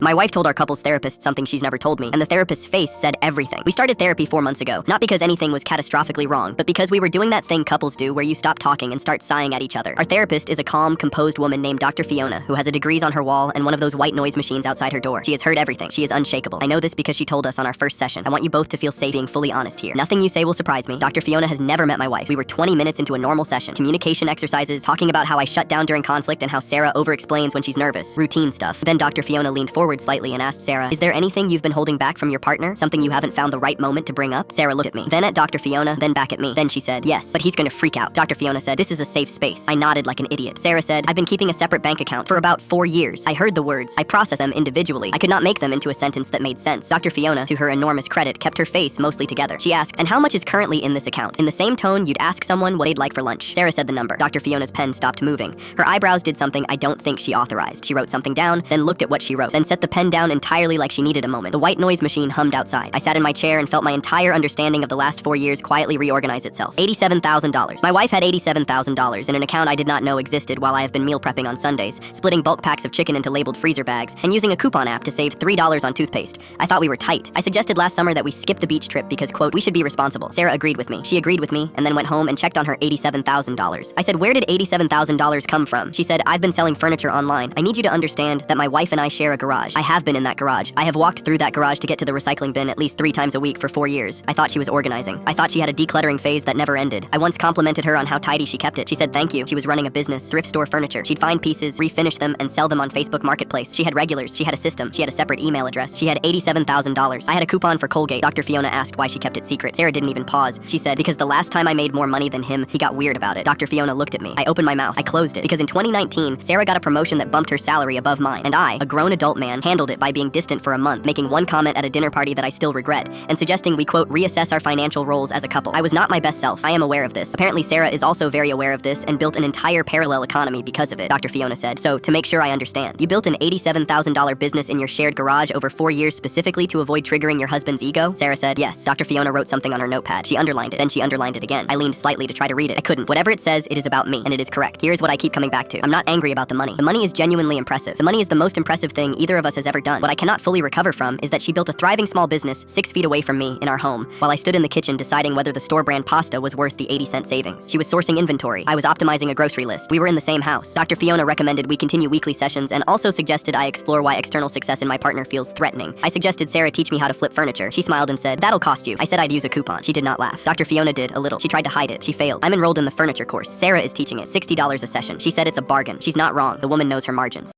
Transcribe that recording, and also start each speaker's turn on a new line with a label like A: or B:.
A: My wife told our couple's therapist something she's never told me, and the therapist's face said everything. We started therapy 4 months ago, not because anything was catastrophically wrong, but because we were doing that thing couples do where you stop talking and start sighing at each other. Our therapist is a calm, composed woman named Dr. Fiona, who has a degrees on her wall and one of those white noise machines outside her door. She has heard everything. She is unshakable. I know this because she told us on our first session. I want you both to feel safe being fully honest here. Nothing you say will surprise me. Dr. Fiona has never met my wife. We were 20 minutes into a normal session. Communication exercises, talking about how I shut down during conflict and how Sarah over-explains when she's nervous. Routine stuff. Then Dr. Fiona leaned forward slightly and asked Sarah, "Is there anything you've been holding back from your partner? Something you haven't found the right moment to bring up?" Sarah looked at me, then at Dr. Fiona, then back at me. Then she said, "Yes, but he's gonna freak out." Dr. Fiona said, "This is a safe space." I nodded like an idiot. Sarah said, "I've been keeping a separate bank account for about 4 years. I heard the words. I processed them individually. I could not make them into a sentence that made sense." Dr. Fiona, to her enormous credit, kept her face mostly together. She asked, "And how much is currently in this account?" In the same tone you'd ask someone what they'd like for lunch. Sarah said the number. Dr. Fiona's pen stopped moving. Her eyebrows did something I don't think she authorized. She wrote something down, then looked at what she wrote, then set the pen down entirely like she needed a moment. The white noise machine hummed outside. I sat in my chair and felt my entire understanding of the last 4 years quietly reorganize itself. $87,000. My wife had $87,000 in an account I did not know existed while I have been meal prepping on Sundays, splitting bulk packs of chicken into labeled freezer bags, and using a coupon app to save $3 on toothpaste. I thought we were tight. I suggested last summer that we skip the beach trip because, quote, "we should be responsible." Sarah agreed with me. She agreed with me and then went home and checked on her $87,000. I said, "Where did $87,000 come from?" She said, "I've been selling furniture online. I need you to understand that my wife and I share a garage. I have been in that garage. I have walked through that garage to get to the recycling bin at least 3 times a week for 4 years. I thought she was organizing. I thought she had a decluttering phase that never ended. I once complimented her on how tidy she kept it. She said thank you. She was running a business, thrift store furniture. She'd find pieces, refinish them, and sell them on Facebook Marketplace. She had regulars. She had a system. She had a separate email address. She had $87,000. I had a coupon for Colgate." Dr. Fiona asked why she kept it secret. Sarah didn't even pause. She said, "Because the last time I made more money than him, he got weird about it." Dr. Fiona looked at me. I opened my mouth. I closed it. Because in 2019, Sarah got a promotion that bumped her salary above mine, and I, a grown adult man, handled it by being distant for a month, making one comment at a dinner party that I still regret, and suggesting we, quote, "reassess our financial roles as a couple." I was not my best self. I am aware of this. Apparently Sarah is also very aware of this and built an entire parallel economy because of it, Dr. Fiona said. "So, to make sure I understand, you built an $87,000 business in your shared garage over 4 years specifically to avoid triggering your husband's ego?" Sarah said, "Yes." Dr. Fiona wrote something on her notepad. She underlined it. Then she underlined it again. I leaned slightly to try to read it. I couldn't. Whatever it says, it is about me, and it is correct. Here's what I keep coming back to. I'm not angry about the money. The money is genuinely impressive. The money is the most impressive thing either of us has ever done. What I cannot fully recover from is that she built a thriving small business 6 feet away from me in our home, while I stood in the kitchen deciding whether the store brand pasta was worth the 80-cent savings. She was sourcing inventory. I was optimizing a grocery list. We were in the same house. Dr. Fiona recommended we continue weekly sessions and also suggested I explore why external success in my partner feels threatening. I suggested Sarah teach me how to flip furniture. She smiled and said, "That'll cost you." I said I'd use a coupon. She did not laugh. Dr. Fiona did, a little. She tried to hide it. She failed. I'm enrolled in the furniture course. Sarah is teaching it. $60 a session. She said it's a bargain. She's not wrong. The woman knows her margins.